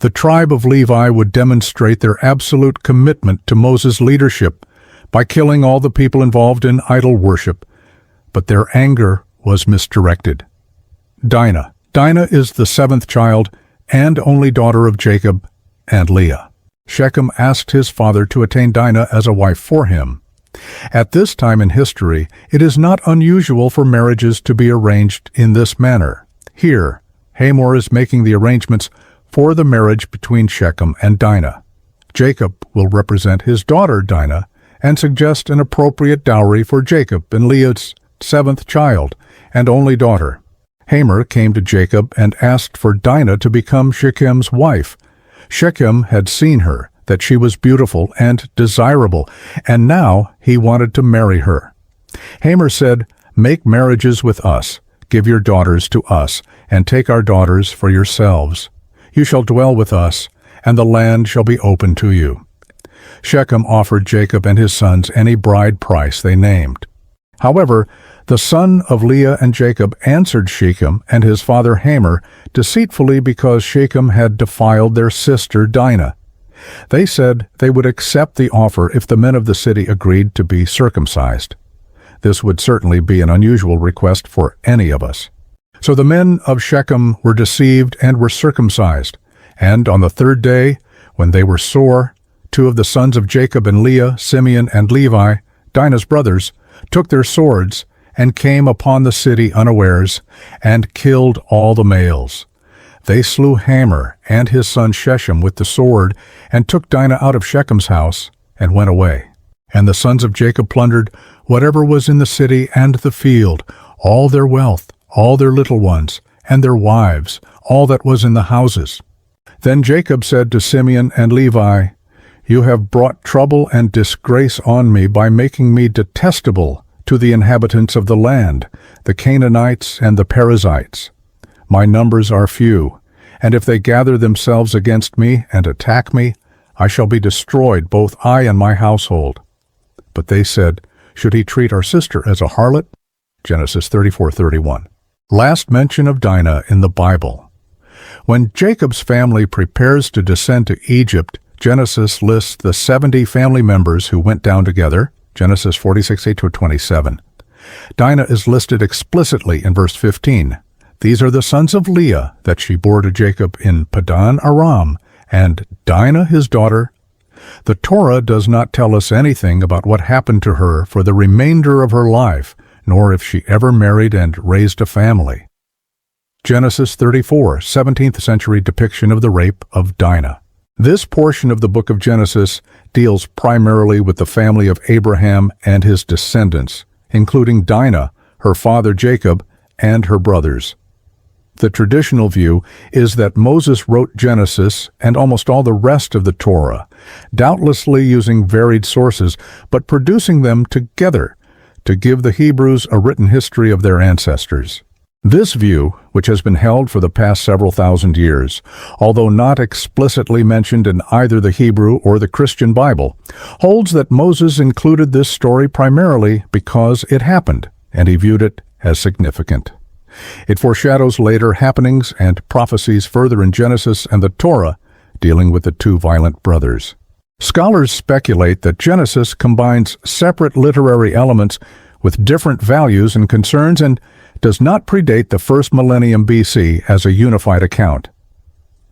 The tribe of Levi would demonstrate their absolute commitment to Moses' leadership by killing all the people involved in idol worship, but their anger was misdirected. Dinah. Dinah is the seventh child and only daughter of Jacob and Leah. Shechem asked his father to attain Dinah as a wife for him. At this time in history, it is not unusual for marriages to be arranged in this manner. Here, Hamor is making the arrangements for the marriage between Shechem and Dinah. Jacob will represent his daughter Dinah and suggest an appropriate dowry for Jacob and Leah's seventh child and only daughter. Hamor came to Jacob and asked for Dinah to become Shechem's wife. Shechem had seen her, that she was beautiful and desirable, and now he wanted to marry her. Hamor said, "Make marriages with us, give your daughters to us, and take our daughters for yourselves. You shall dwell with us, and the land shall be open to you." Shechem offered Jacob and his sons any bride price they named. However, the son of Leah and Jacob answered Shechem and his father Hamor deceitfully because Shechem had defiled their sister Dinah. They said they would accept the offer if the men of the city agreed to be circumcised. This would certainly be an unusual request for any of us. So the men of Shechem were deceived and were circumcised. And on the third day, when they were sore, two of the sons of Jacob and Leah, Simeon and Levi, Dinah's brothers, took their swords and came upon the city unawares and killed all the males. They slew Hamor and his son Shechem with the sword and took Dinah out of Shechem's house and went away. And the sons of Jacob plundered whatever was in the city and the field, all their wealth, all their little ones, and their wives, all that was in the houses. Then Jacob said to Simeon and Levi, "You have brought trouble and disgrace on me by making me detestable to the inhabitants of the land, the Canaanites and the Perizzites. My numbers are few, and if they gather themselves against me and attack me, I shall be destroyed, both I and my household." But they said, "Should he treat our sister as a harlot?" Genesis 34:31. Last mention of Dinah in the Bible. When Jacob's family prepares to descend to Egypt, Genesis lists the 70 family members who went down together, Genesis 46:8-27. Dinah is listed explicitly in verse 15. These are the sons of Leah that she bore to Jacob in Padan Aram, and Dinah his daughter. The Torah does not tell us anything about what happened to her for the remainder of her life, nor if she ever married and raised a family. Genesis 34, 17th century depiction of the rape of Dinah. This portion of the book of Genesis deals primarily with the family of Abraham and his descendants, including Dinah, her father Jacob, and her brothers. The traditional view is that Moses wrote Genesis and almost all the rest of the Torah, doubtlessly using varied sources, but producing them together to give the Hebrews a written history of their ancestors. This view, which has been held for the past several thousand years, although not explicitly mentioned in either the Hebrew or the Christian Bible, holds that Moses included this story primarily because it happened, and he viewed it as significant. It foreshadows later happenings and prophecies further in Genesis and the Torah, dealing with the two violent brothers. Scholars speculate that Genesis combines separate literary elements with different values and concerns and does not predate the first millennium BC as a unified account.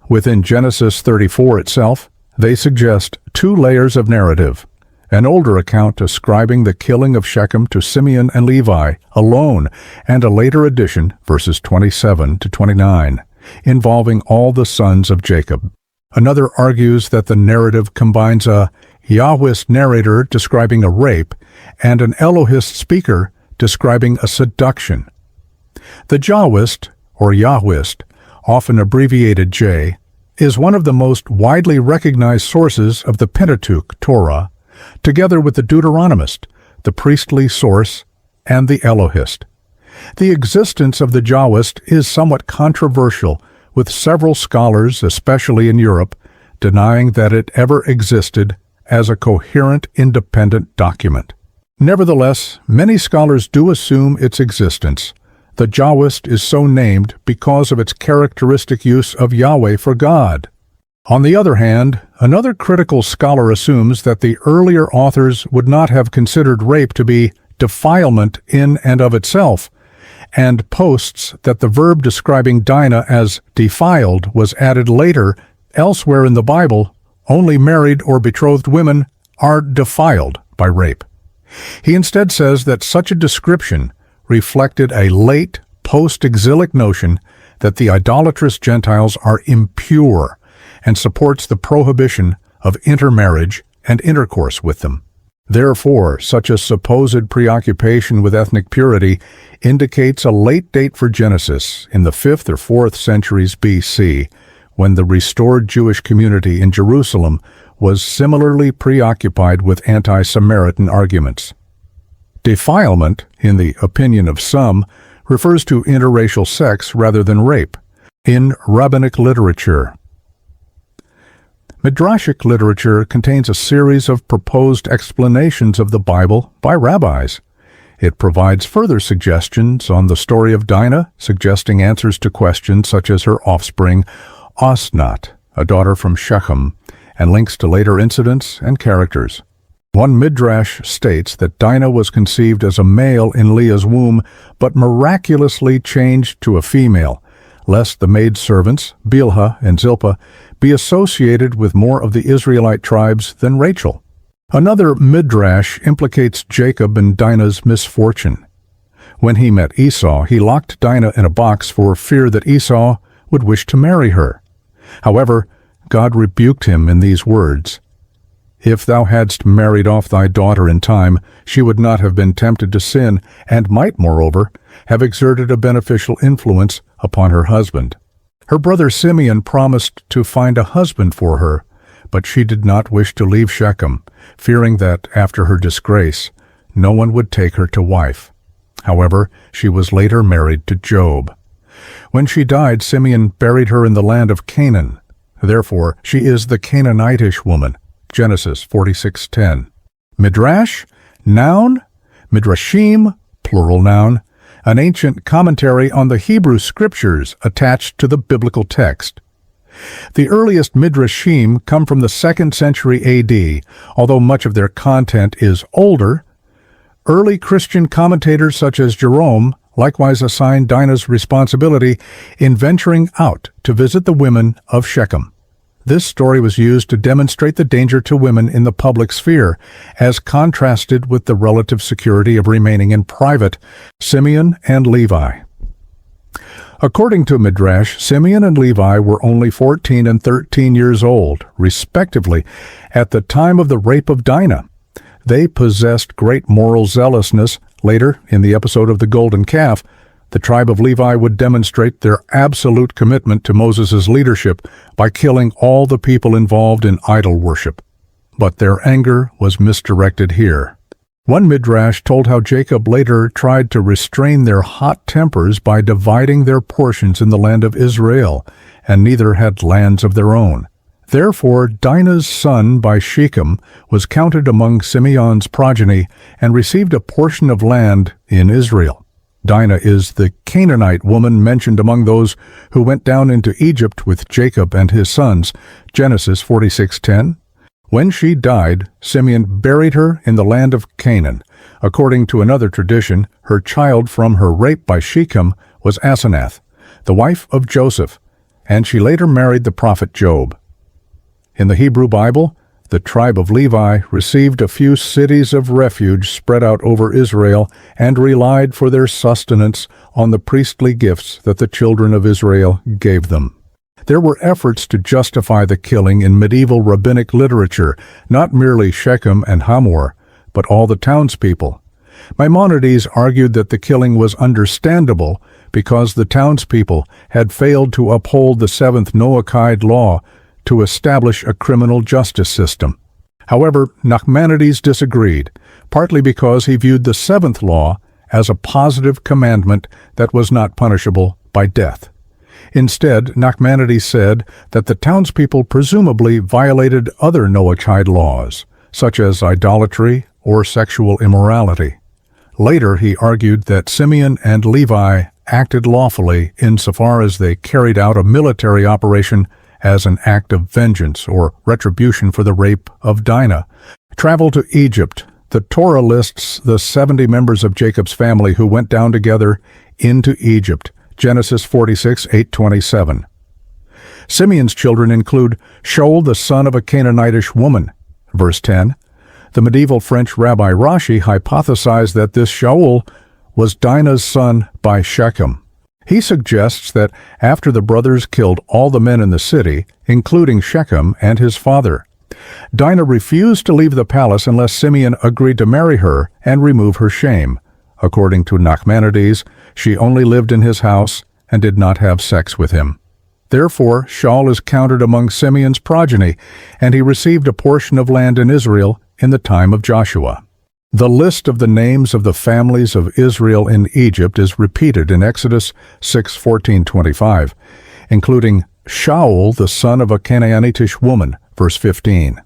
Within Genesis 34 itself, they suggest two layers of narrative: an older account ascribing the killing of Shechem to Simeon and Levi alone, and a later addition, verses 27-29, involving all the sons of Jacob. Another argues that the narrative combines a Yahwist narrator describing a rape and an Elohist speaker describing a seduction. The Jahwist, or Yahwist, often abbreviated J, is one of the most widely recognized sources of the Pentateuch, Torah, together with the Deuteronomist, the priestly source, and the Elohist. The existence of the Jahwist is somewhat controversial, with several scholars, especially in Europe, denying that it ever existed as a coherent, independent document. Nevertheless, many scholars do assume its existence. The Jahwist is so named because of its characteristic use of Yahweh for God. On the other hand, another critical scholar assumes that the earlier authors would not have considered rape to be defilement in and of itself, and posts that the verb describing Dinah as defiled was added later. Elsewhere in the Bible, only married or betrothed women are defiled by rape. He instead says that such a description reflected a late, post-exilic notion that the idolatrous Gentiles are impure, and supports the prohibition of intermarriage and intercourse with them. Therefore, such a supposed preoccupation with ethnic purity indicates a late date for Genesis in the 5th or 4th centuries BC, when the restored Jewish community in Jerusalem was similarly preoccupied with anti-Samaritan arguments. Defilement, in the opinion of some, refers to interracial sex rather than rape. In rabbinic literature, Midrashic literature contains a series of proposed explanations of the Bible by rabbis. It provides further suggestions on the story of Dinah, suggesting answers to questions such as her offspring, Osnat, a daughter from Shechem, and links to later incidents and characters. One midrash states that Dinah was conceived as a male in Leah's womb, but miraculously changed to a female, lest the maidservants, Bilhah and Zilpah, be associated with more of the Israelite tribes than Rachel. Another midrash implicates Jacob in Dinah's misfortune. When he met Esau, he locked Dinah in a box for fear that Esau would wish to marry her. However, God rebuked him in these words, "If thou hadst married off thy daughter in time, she would not have been tempted to sin, and might, moreover, have exerted a beneficial influence upon her husband." Her brother Simeon promised to find a husband for her, but she did not wish to leave Shechem, fearing that, after her disgrace, no one would take her to wife. However, she was later married to Job. When she died, Simeon buried her in the land of Canaan. Therefore, she is the Canaanitish woman. Genesis 46:10. Midrash, noun, midrashim, plural noun, an ancient commentary on the Hebrew scriptures attached to the biblical text. The earliest midrashim come from the 2nd century AD, although much of their content is older. Early Christian commentators such as Jerome likewise assigned Dinah's responsibility in venturing out to visit the women of Shechem. This story was used to demonstrate the danger to women in the public sphere, as contrasted with the relative security of remaining in private. Simeon and Levi. According to Midrash, Simeon and Levi were only 14 and 13 years old, respectively, at the time of the rape of Dinah. They possessed great moral zealousness. Later, in the episode of the Golden Calf, the tribe of Levi would demonstrate their absolute commitment to Moses' leadership by killing all the people involved in idol worship. But their anger was misdirected here. One midrash told how Jacob later tried to restrain their hot tempers by dividing their portions in the land of Israel, and neither had lands of their own. Therefore, Dinah's son by Shechem was counted among Simeon's progeny and received a portion of land in Israel. Dinah is the Canaanite woman mentioned among those who went down into Egypt with Jacob and his sons, Genesis 46:10. When she died, Simeon buried her in the land of Canaan. According to another tradition, her child from her rape by Shechem was Asenath, the wife of Joseph, and she later married the prophet Job. In the Hebrew Bible, the tribe of Levi received a few cities of refuge spread out over Israel and relied for their sustenance on the priestly gifts that the children of Israel gave them. There were efforts to justify the killing in medieval rabbinic literature, not merely Shechem and Hamor, but all the townspeople. Maimonides argued that the killing was understandable because the townspeople had failed to uphold the 7th Noahide law to establish a criminal justice system. However, Nachmanides disagreed, partly because he viewed the 7th law as a positive commandment that was not punishable by death. Instead, Nachmanides said that the townspeople presumably violated other Noahide laws, such as idolatry or sexual immorality. Later, he argued that Simeon and Levi acted lawfully insofar as they carried out a military operation as an act of vengeance or retribution for the rape of Dinah. Travel to Egypt. The Torah lists the 70 members of Jacob's family who went down together into Egypt. Genesis 46, 8-27. Simeon's children include Shaul, the son of a Canaanitish woman. Verse 10. The medieval French Rabbi Rashi hypothesized that this Shaul was Dinah's son by Shechem. He suggests that after the brothers killed all the men in the city, including Shechem and his father, Dinah refused to leave the palace unless Simeon agreed to marry her and remove her shame. According to Nachmanides, she only lived in his house and did not have sex with him. Therefore, Shaul is counted among Simeon's progeny, and he received a portion of land in Israel in the time of Joshua. The list of the names of the families of Israel in Egypt is repeated in Exodus 6:14-25, including Shaul, the son of a Canaanitish woman, verse 15.